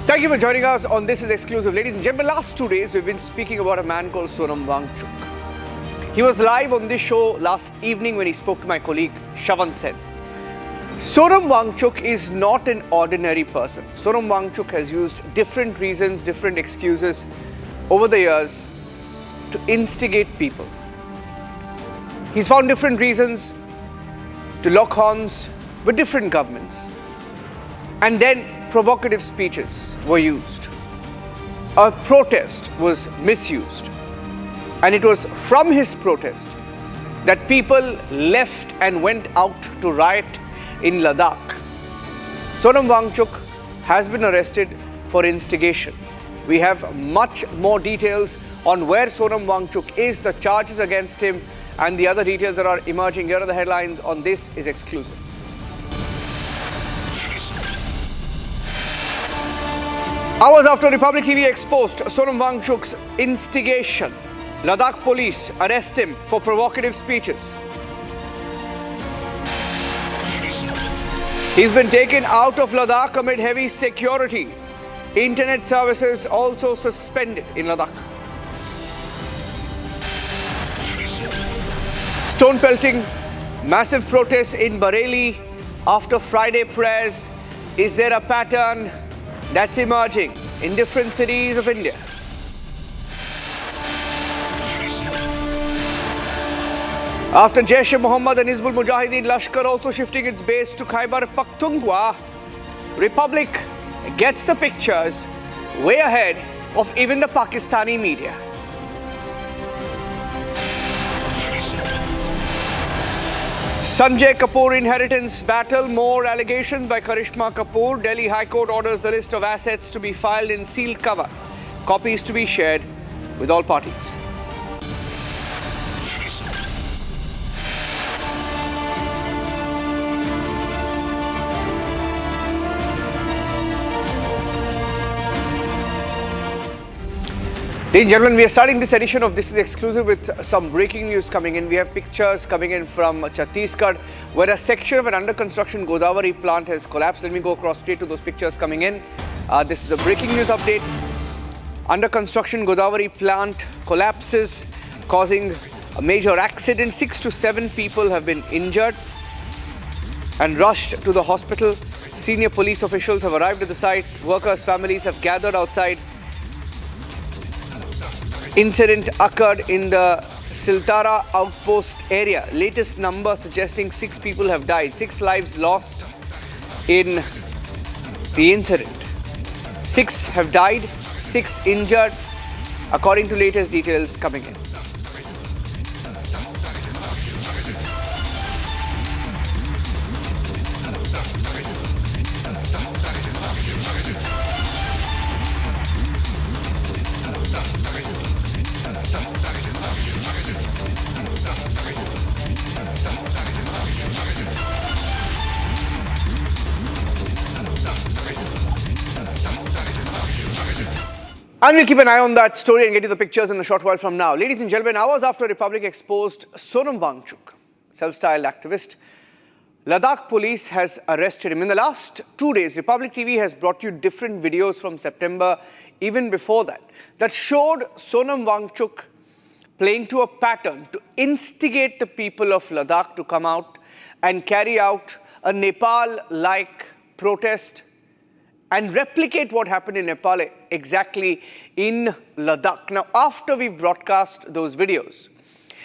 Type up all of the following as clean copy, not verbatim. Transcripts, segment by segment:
Thank you for joining us on This Is Exclusive. Ladies and gentlemen, last 2 days we've been speaking about a man called Sonam Wangchuk. He was live on this show last evening when he spoke to my colleague Shavan Sen. Sonam Wangchuk is not an ordinary person. Sonam Wangchuk has used different reasons, different excuses over the years to instigate people. He's found different reasons to lock horns with different governments. And then provocative speeches were used. A protest was misused. And it was from his protest that people left and went out to riot in Ladakh. Sonam Wangchuk has been arrested for instigation. We have much more details on where Sonam Wangchuk is, the charges against him, and the other details that are emerging. Here are the headlines on This Is Exclusive. Hours after Republic TV exposed Sonam Wangchuk's instigation, Ladakh police arrest him for provocative speeches. He's been taken out of Ladakh amid heavy security. Internet services also suspended in Ladakh. Stone pelting, massive protests in Bareilly after Friday prayers. Is there a pattern that's emerging in different cities of India? After Jaish-e-Mohammed and Hizbul Mujahideen, Lashkar also shifting its base to Khyber Pakhtunkhwa, Republic gets the pictures way ahead of even the Pakistani media. Sanjay Kapoor inheritance battle, more allegations by Karishma Kapoor. Delhi High Court orders the list of assets to be filed in sealed cover. Copies to be shared with all parties. Ladies and gentlemen, we are starting this edition of This Is Exclusive with some breaking news coming in. We have pictures coming in from Chhattisgarh, where a section of an under-construction Godavari plant has collapsed. Let me go across straight to those pictures coming in. This is a breaking news update. Under-construction Godavari plant collapses, causing a major accident. 6 to 7 people have been injured and rushed to the hospital. Senior police officials have arrived at the site. Workers' families have gathered outside. Incident occurred in the Siltara outpost area. Latest number suggesting 6 people have died. 6 lives lost in the incident. 6 have died, 6 injured, according to latest details coming in. And we'll keep an eye on that story and get you the pictures in a short while from now. Ladies and gentlemen, hours after Republic exposed Sonam Wangchuk, self-styled activist, Ladakh police has arrested him. In the last 2 days, Republic TV has brought you different videos from September, even before that, that showed Sonam Wangchuk playing to a pattern to instigate the people of Ladakh to come out and carry out a Nepal-like protest and replicate what happened in Nepal exactly in Ladakh. Now, after we've broadcast those videos,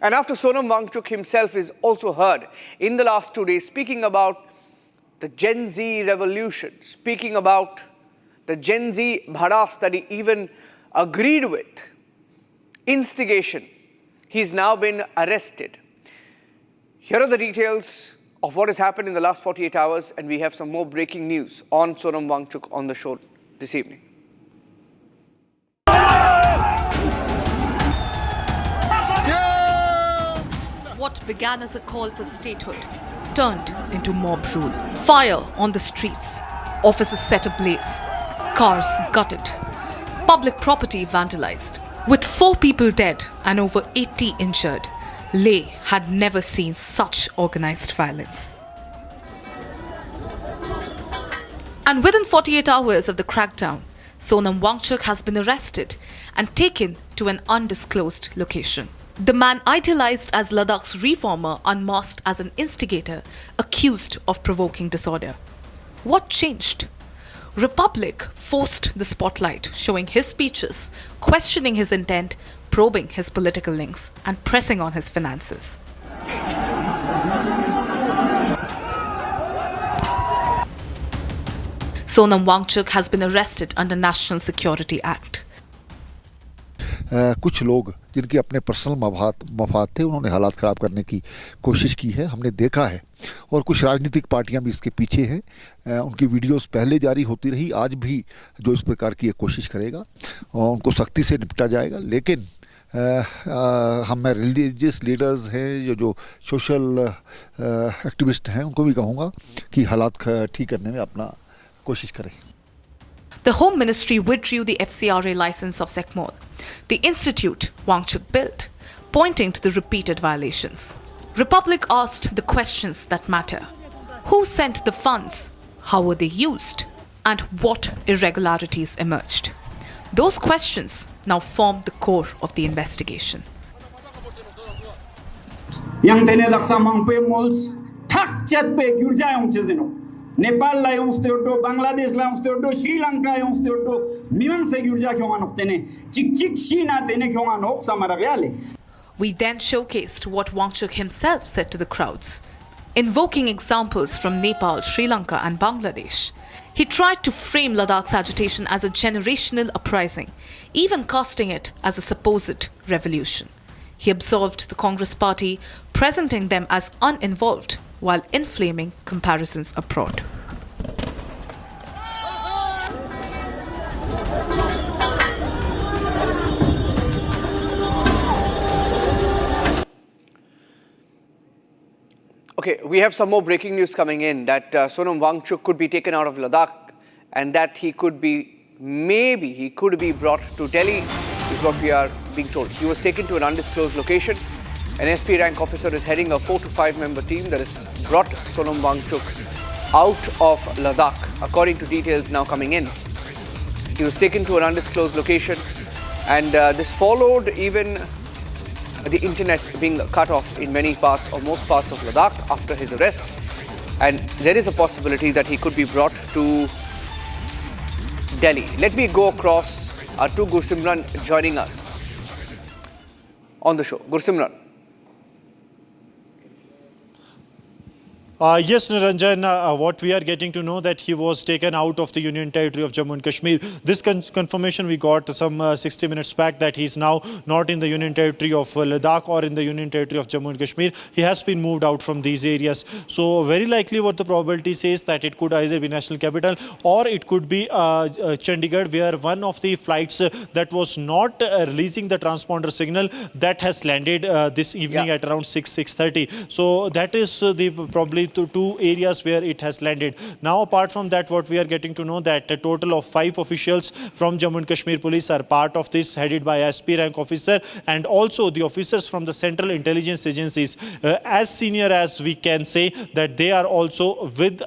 and after Sonam Wangchuk himself is also heard in the last 2 days speaking about the Gen Z revolution, speaking about the Gen Z bharas that he even agreed with, instigation, he's now been arrested. Here are the details of what has happened in the last 48 hours, and we have some more breaking news on Sonam Wangchuk on the show this evening. What began as a call for statehood turned into mob rule. Fire on the streets, offices set ablaze, cars gutted, public property vandalized. With 4 people dead and over 80 injured, LeT had never seen such organized violence. And within 48 hours of the crackdown, Sonam Wangchuk has been arrested and taken to an undisclosed location. The man idealized as Ladakh's reformer unmasked as an instigator accused of provoking disorder. What changed? Republic forced the spotlight, showing his speeches, questioning his intent, probing his political links, and pressing on his finances. Sonam Wangchuk has been arrested under National Security Act. कुछ लोग जिनके अपने personal मफाद थे उन्होंने हालात ख़राब करने की कोशिश की है, हमने देखा है। और कुछ राजनीतिक पार्टियां भी इसके पीछे हैं। उनकी वीडियोस पहले जारी होती रही, आज भी जो इस प्रकार की एक कोशिश करेगा और उनको सख्ती से निपटा जाएगा। लेकिन हम रिलीजियस लीडर्स हैं, जो सोशल एक्टिविस्ट हैं, उनको भी कहूँगा कि हालात ठीक करने में अपना कोशिश करें। The Home Ministry withdrew the FCRA license of SecMol, the institute Wangchuk built, pointing to the repeated violations. Republic asked the questions that matter. Who sent the funds? How were they used? And what irregularities emerged? Those questions now form the core of the investigation. Yang tene daksa mangpe mols thak chat pe gyurja yang chezeno. Nepal la yung steodo, Bangladesh la yung steodo, Sri Lanka yung steodo, miman se gyurja kyong anok tene, chik chik shina tene kyong anok samaragyale. We then showcased what Wangchuk himself said to the crowds, invoking examples from Nepal, Sri Lanka and Bangladesh. He tried to frame Ladakh's agitation as a generational uprising, even casting it as a supposed revolution. He absolved the Congress party, presenting them as uninvolved while inflaming comparisons abroad. Okay, we have some more breaking news coming in that Sonam Wangchuk could be taken out of Ladakh and that he could be brought to Delhi is what we are being told. He was taken to an undisclosed location. An SP rank officer is heading a 4 to 5 member team that has brought Sonam Wangchuk out of Ladakh, according to details now coming in. He was taken to an undisclosed location and this followed even the internet being cut off in many parts or most parts of Ladakh after his arrest. And there is a possibility that he could be brought to Delhi. Let me go across to Gursimran joining us on the show. Gursimran. Yes, Niranjan, what we are getting to know that he was taken out of the Union Territory of Jammu and Kashmir. This confirmation we got some 60 minutes back that he is now not in the Union Territory of Ladakh or in the Union Territory of Jammu and Kashmir. He has been moved out from these areas. So very likely what the probability says that it could either be National Capital or it could be Chandigarh, where one of the flights that was not releasing the transponder signal that has landed this evening at around 6:30. So that is the probably to 2 areas where it has landed. Now, apart from that, what we are getting to know that a total of 5 officials from Jammu and Kashmir Police are part of this, headed by SP rank officer, and also the officers from the central intelligence agencies, as senior as we can say, that they are also with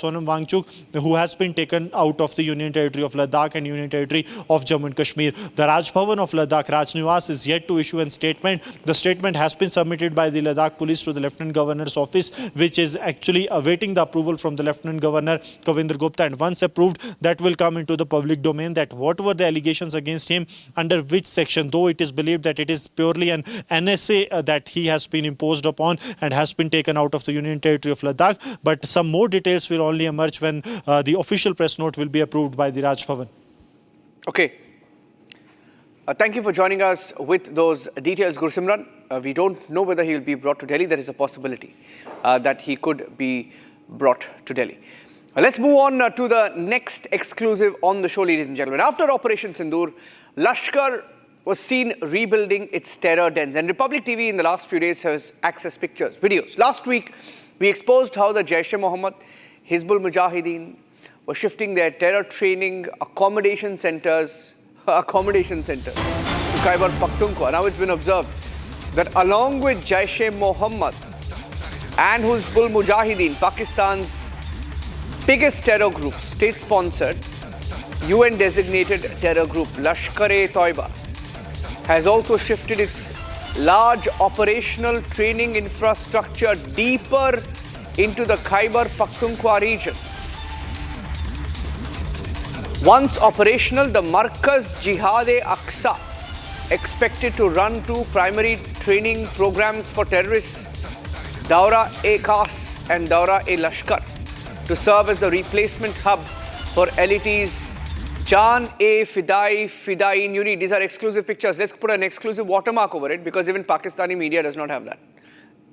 Sonam Wangchuk, who has been taken out of the Union Territory of Ladakh and Union Territory of Jammu and Kashmir. The Raj Bhavan of Ladakh, Raj Niwas, is yet to issue a statement. The statement has been submitted by the Ladakh Police to the Lieutenant Governor's office, which is actually awaiting the approval from the Lieutenant Governor Kavinder Gupta, and once approved, that will come into the public domain, that what were the allegations against him, under which section, though it is believed that it is purely an NSA that he has been imposed upon and has been taken out of the Union Territory of Ladakh, but some more details will only emerge when the official press note will be approved by the Raj Bhavan. Okay. Thank you for joining us with those details, Gursimran. We don't know whether he will be brought to Delhi. There is a possibility that he could be brought to Delhi. Let's move on to the next exclusive on the show, ladies and gentlemen. After Operation Sindoor, Lashkar was seen rebuilding its terror dens. And Republic TV in the last few days has accessed pictures, videos. Last week, we exposed how the Jaish-e-Mohammed, Hizbul Mujahideen were shifting their terror training accommodation centers to Khyber Pakhtunkhwa. Now it's been observed that along with Jaish-e-Mohammed and Hizbul Mujahideen, Pakistan's biggest terror group, state-sponsored, UN-designated terror group Lashkar-e-Taiba has also shifted its large operational training infrastructure deeper into the Khyber Pakhtunkhwa region. Once operational, the Markaz Jihad-e-Aqsa expected to run two primary training programs for terrorists, Daura-e-Khas and Daura-e-Lashkar, to serve as the replacement hub for LeT's Jaan-e-Fidai unit. These are exclusive pictures. Let's put an exclusive watermark over it because even Pakistani media does not have that.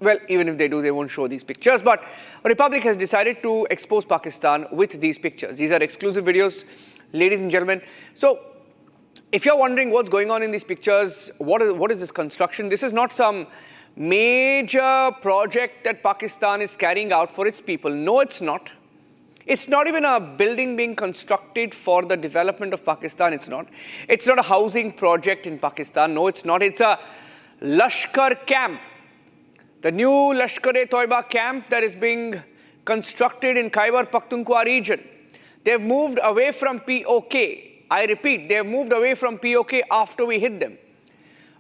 Well, even if they do, they won't show these pictures. But Republic has decided to expose Pakistan with these pictures. These are exclusive videos, ladies and gentlemen. So, if you're wondering what's going on in these pictures, what is this construction? This is not some major project that Pakistan is carrying out for its people. No, it's not. It's not even a building being constructed for the development of Pakistan. It's not. It's not a housing project in Pakistan. No, it's not. It's a Lashkar camp. The new Lashkar-e-Taiba camp that is being constructed in Khyber Pakhtunkhwa region. They've moved away from POK. I repeat, they've moved away from POK after we hit them.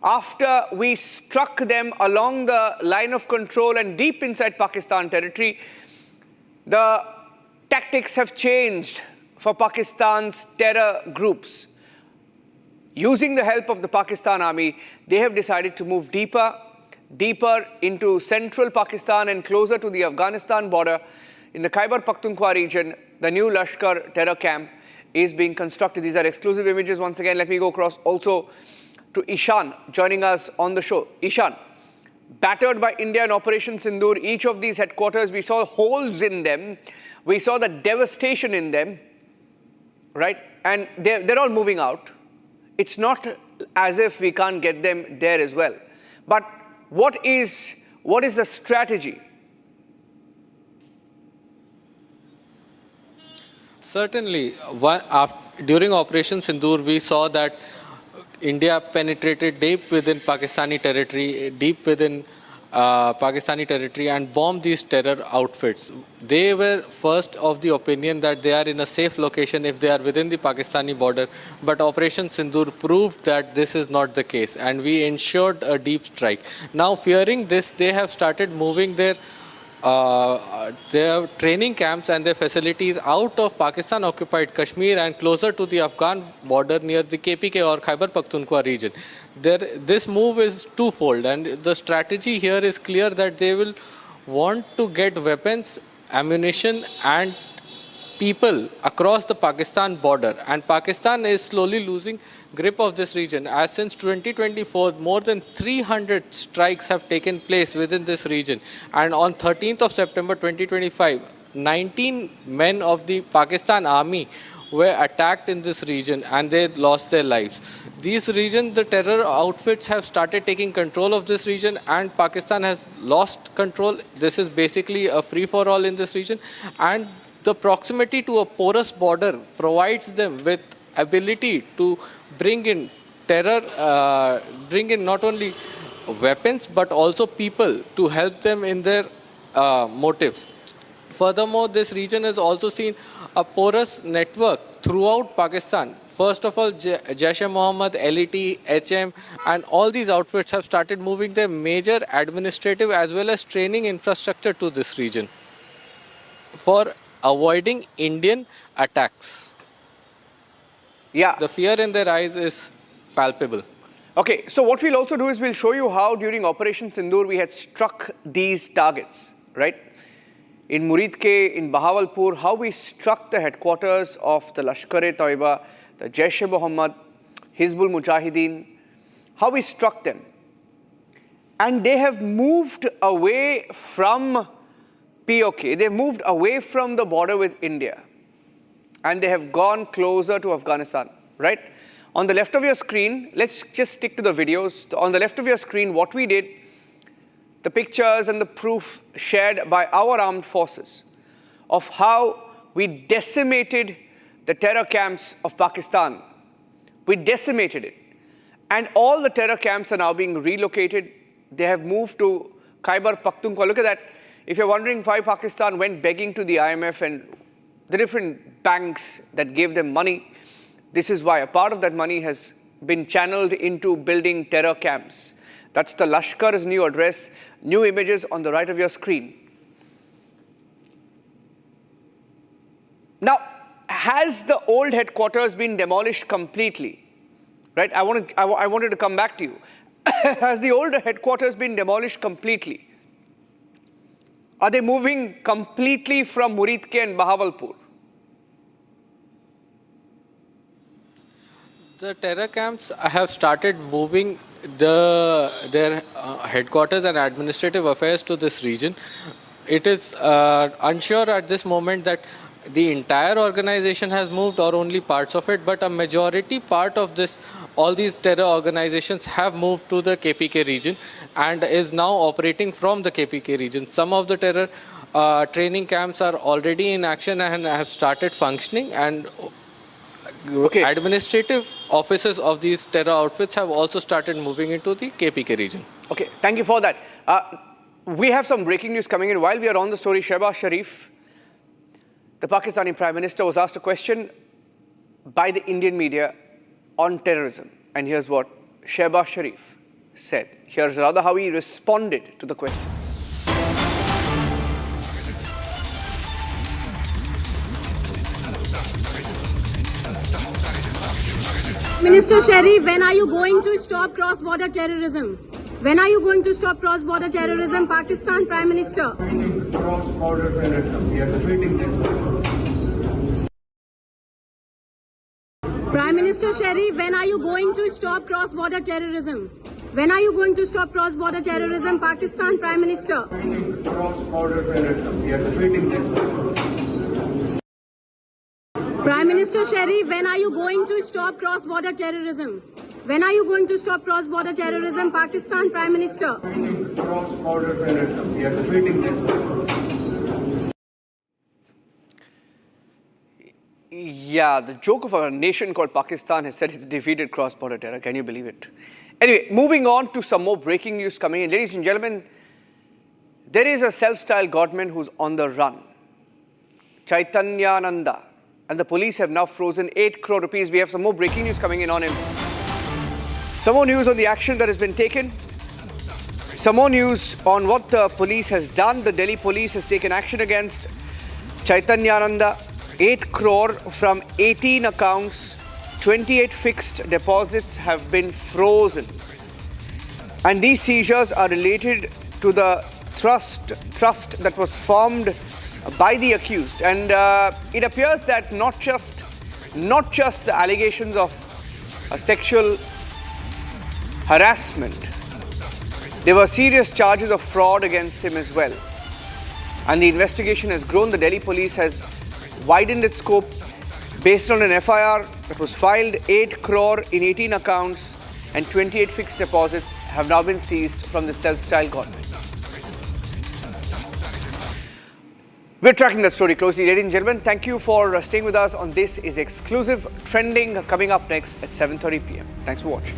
After we struck them along the line of control and deep inside Pakistan territory, the tactics have changed for Pakistan's terror groups. Using the help of the Pakistan army, they have decided to move deeper into central Pakistan and closer to the Afghanistan border. In the Khyber Pakhtunkhwa region, the new Lashkar terror camp is being constructed. These are exclusive images. Once again, let me go across also to Ishan, joining us on the show. Ishan, battered by India in Operation Sindoor, each of these headquarters, we saw holes in them. We saw the devastation in them, right? And they're all moving out. It's not as if we can't get them there as well. But what is the strategy? Certainly, during Operation Sindoor, we saw that India penetrated deep within Pakistani territory, and bombed these terror outfits. They were first of the opinion that they are in a safe location if they are within the Pakistani border. But Operation Sindoor proved that this is not the case, and we ensured a deep strike. Now, fearing this, they have started moving their training camps and their facilities out of Pakistan-occupied Kashmir and closer to the Afghan border near the KPK or Khyber Pakhtunkhwa region. This move is twofold, and the strategy here is clear that they will want to get weapons, ammunition and people across the Pakistan border. And Pakistan is slowly losing grip of this region. As since 2024, more than 300 strikes have taken place within this region. And on 13th of September 2025, 19 men of the Pakistan army were attacked in this region and they lost their lives. These regions, the terror outfits have started taking control of this region, and Pakistan has lost control. This is basically a free-for-all in this region, and the proximity to a porous border provides them with ability to bring in terror, bring in not only weapons but also people to help them in their motives. Furthermore, this region has also seen a porous network throughout Pakistan. First of all, Jaish-e-Mohammed, LeT, HM and all these outfits have started moving their major administrative as well as training infrastructure to this region for avoiding Indian attacks. Yeah. The fear in their eyes is palpable. Okay, so what we'll also do is we'll show you how during Operation Sindoor we had struck these targets, right? In Muridke, in Bahawalpur, how we struck the headquarters of the Lashkar-e-Taiba, the Jaish-e-Mohammed, Hizbul Mujahideen, how we struck them. And they have moved away from POK. They've moved away from the border with India. And they have gone closer to Afghanistan, right? On the left of your screen, let's just stick to the videos. On the left of your screen, what we did, the pictures and the proof shared by our armed forces of how we decimated the terror camps of Pakistan. We decimated it. And all the terror camps are now being relocated. They have moved to Khyber Pakhtunkhwa. Look at that. If you're wondering why Pakistan went begging to the IMF and the different banks that gave them money, This is why a part of that money has been channeled into building terror camps. That's the Lashkar's new address, new images on the right of your screen. Now, has the old headquarters been demolished completely? Right? I wanted to come back to you. Has the old headquarters been demolished completely? Are they moving completely from Muridke and Bahawalpur? The terror camps have started moving their headquarters and administrative affairs to this region. It is unsure at this moment that the entire organization has moved or only parts of it, but a majority part of all these terror organizations have moved to the KPK region and is now operating from the KPK region. Some of the terror training camps are already in action and have started functioning, and administrative offices of these terror outfits have also started moving into the KPK region. Okay, thank you for that. We have some breaking news coming in. While we are on the story, Shehbaz Sharif, the Pakistani Prime Minister, was asked a question by the Indian media on terrorism. And here's what Shehbaz Sharif said. Here's rather how he responded to the question. Minister Sharif, when are you going to stop cross-border terrorism? When are you going to stop cross-border terrorism, Pakistan Prime Minister? Cross-border terrorism, we are defeating them. Prime Minister Sharif, when are you going to stop cross-border terrorism? When are you going to stop cross-border terrorism, Pakistan Prime Minister? Cross-border terrorism, we are defeating them. Prime Minister Sharif, when are you going to stop cross-border terrorism? When are you going to stop cross-border terrorism, Pakistan Prime Minister? Cross-border terrorism, we are defeating them. Yeah, the joke of a nation called Pakistan has said it's defeated cross-border terror. Can you believe it? Anyway, moving on to some more breaking news coming in. Ladies and gentlemen, there is a self-styled godman who's on the run. Chaitanyananda. And the police have now frozen 8 crore rupees. We have some more breaking news coming in on him. Some more news on the action that has been taken. Some more news on what the police has done. The Delhi police has taken action against Chaitanyananda. 8 crore from 18 accounts, 28 fixed deposits have been frozen. And these seizures are related to the trust that was formed by the accused. And it appears that not just the allegations of sexual harassment, there were serious charges of fraud against him as well. And the investigation has grown. The Delhi police has widened its scope based on an FIR that was filed. 8 crore in 18 accounts and 28 fixed deposits have now been seized from the self-styled godman. We're tracking that story closely. Ladies and gentlemen, thank you for staying with us on This Is Exclusive. Trending coming up next at 7:30 p.m. Thanks for watching.